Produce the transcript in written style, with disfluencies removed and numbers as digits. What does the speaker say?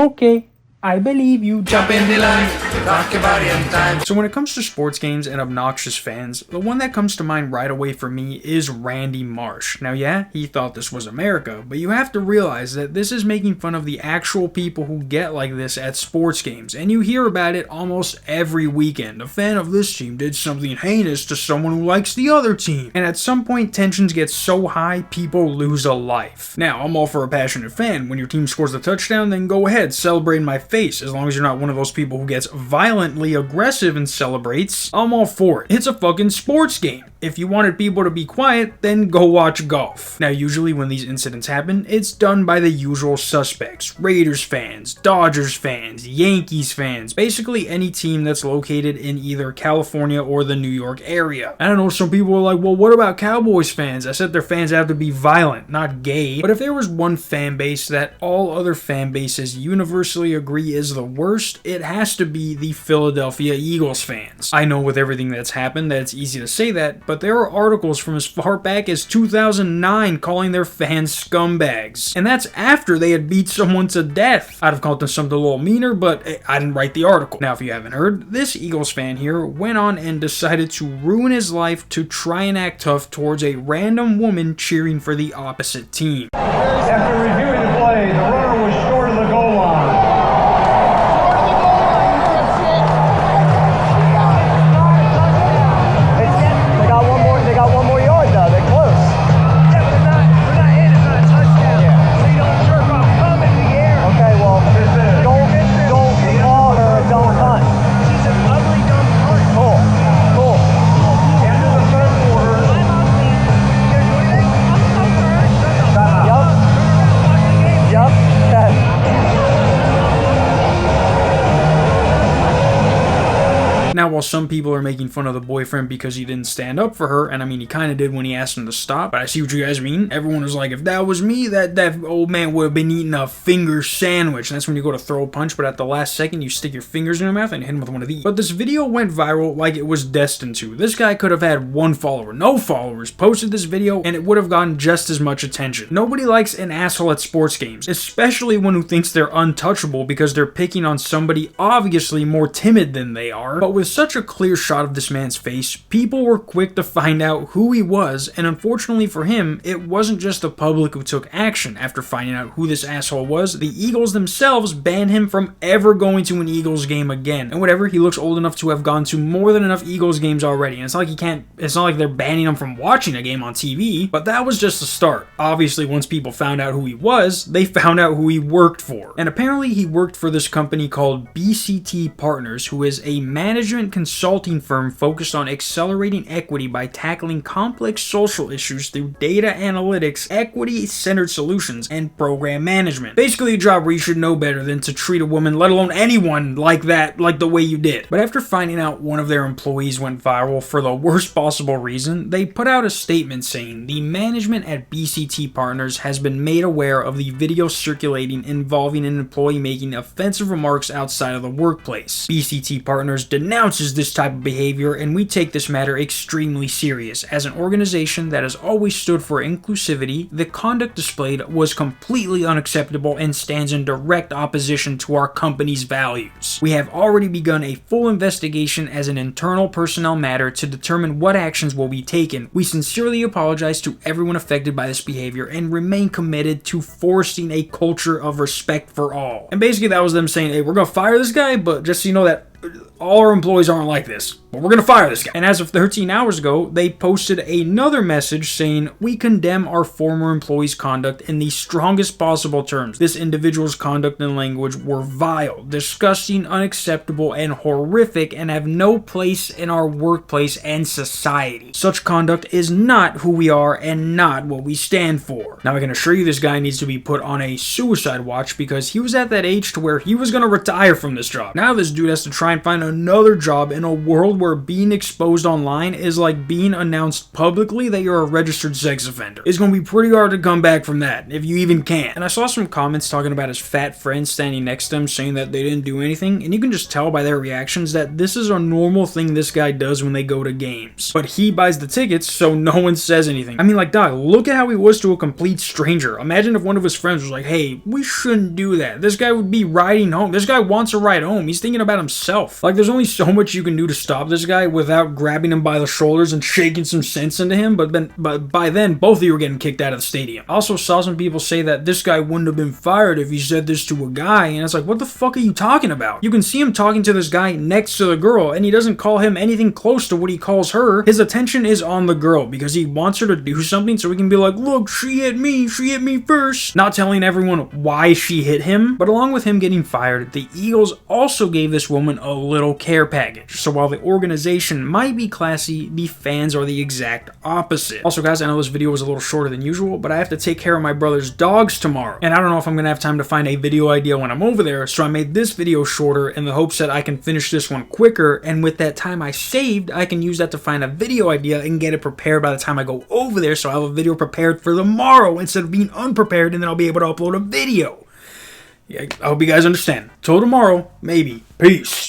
Okay, I believe you. Jump in the line, rock your body in time. So when it comes to sports games and obnoxious fans, the one that comes to mind right away for me is Randy Marsh. Now yeah, he thought this was America, but you have to realize that this is making fun of the actual people who get like this at sports games, and you hear about it almost every weekend. A fan of this team did something heinous to someone who likes the other team, and at some point tensions get so high people lose a life. Now I'm all for a passionate fan. When your team scores a touchdown, then go ahead, celebrate in my face, as long as you're not one of those people who gets violently aggressive and celebrates. I'm all for it. It's a fucking sports game. If you wanted people to be quiet, then go watch golf. Now usually when these incidents happen, it's done by the usual suspects. Raiders fans, Dodgers fans, Yankees fans, basically any team that's located in either California or the New York area. I don't know, some people are like, well, what about Cowboys fans? I said their fans have to be violent, not gay. But if there was one fan base that all other fan bases universally agree is the worst, it has to be the Philadelphia Eagles fans. I know with everything that's happened that it's easy to say that, but there are articles from as far back as 2009 calling their fans scumbags. And that's after they had beat someone to death. I'd have called them something a little meaner, but I didn't write the article. Now if you haven't heard, this Eagles fan here went on and decided to ruin his life to try and act tough towards a random woman cheering for the opposite team. After reviewing the play, the runner was short of the goal line. They got one more yard though. They're close. Yeah, but they're not in. It's not a touchdown. Yeah. So you don't jerk off. Come in the air. Okay, well, don't call her a dumb cunt. She's an ugly dumb cunt. Cool. End of the third quarter. Yup. Now, while some people are making fun of the boyfriend because he didn't stand up for her, and I mean, he kind of did when he asked him to stop, but I see what you guys mean. Everyone was like, if that was me, that old man would have been eating a finger sandwich. And that's when you go to throw a punch, but at the last second, you stick your fingers in your mouth and hit him with one of these. But this video went viral like it was destined to. This guy could have had one follower, no followers, posted this video, and it would have gotten just as much attention. Nobody likes an asshole at sports games, especially one who thinks they're untouchable because they're picking on somebody obviously more timid than they are. But with such a clear shot of this man's face, people were quick to find out who he was, and unfortunately for him, it wasn't just the public who took action. After finding out who this asshole was, the Eagles themselves banned him from ever going to an Eagles game again. And whatever, he looks old enough to have gone to more than enough Eagles games already, and it's not like they're banning him from watching a game on TV, but that was just the start. Obviously, once people found out who he was, they found out who he worked for. And apparently he worked for this company called BCT Partners, who is a management consulting firm focused on accelerating equity by tackling complex social issues through data analytics, equity-centered solutions, and program management. Basically a job where you should know better than to treat a woman, let alone anyone, like that, like the way you did. But after finding out one of their employees went viral for the worst possible reason, they put out a statement saying the management at BCT Partners has been made aware of the video circulating involving an employee making offensive remarks outside of the workplace. BCT Partners denounces this type of behavior, and we take this matter extremely serious. As an organization that has always stood for inclusivity, the conduct displayed was completely unacceptable and stands in direct opposition to our company's values. We have already begun a full investigation as an internal personnel matter to determine what actions will be taken. We sincerely apologize to everyone affected by this behavior and remain committed to forcing a culture of respect for all. And basically that was them saying, hey, we're gonna fire this guy, but just so you know that all our employees aren't like this, but we're gonna fire this guy. And as of 13 hours ago, they posted another message saying, we condemn our former employee's conduct in the strongest possible terms. This individual's conduct and language were vile, disgusting, unacceptable, and horrific, and have no place in our workplace and society. Such conduct is not who we are and not what we stand for. Now I can assure you this guy needs to be put on a suicide watch because he was at that age to where he was gonna retire from this job. Now this dude has to try and find a another job in a world where being exposed online is like being announced publicly that you're a registered sex offender. It's gonna be pretty hard to come back from that, if you even can. And I saw some comments talking about his fat friend standing next to him saying that they didn't do anything, and you can just tell by their reactions that this is a normal thing this guy does when they go to games. But he buys the tickets, so no one says anything. I mean, like, dog, look at how he was to a complete stranger. Imagine if one of his friends was like, hey, we shouldn't do that. This guy would be riding home. This guy wants a ride home. He's thinking about himself. Like, there's only so much you can do to stop this guy without grabbing him by the shoulders and shaking some sense into him, but by then, both of you were getting kicked out of the stadium. I also saw some people say that this guy wouldn't have been fired if he said this to a guy, and it's like, what the fuck are you talking about? You can see him talking to this guy next to the girl, and he doesn't call him anything close to what he calls her. His attention is on the girl because he wants her to do something so he can be like, look, she hit me first. Not telling everyone why she hit him, but along with him getting fired, the Eagles also gave this woman a little care package. So while the organization might be classy, the fans are the exact opposite. Also, guys, I know this video was a little shorter than usual, but I have to take care of my brother's dogs tomorrow, and I don't know if I'm gonna have time to find a video idea when I'm over there, so I made this video shorter in the hopes that I can finish this one quicker, and with that time I saved, I can use that to find a video idea and get it prepared by the time I go over there, so I'll have a video prepared for tomorrow instead of being unprepared, and then I'll be able to upload a video. Yeah, I hope you guys understand. Till tomorrow, maybe. Peace.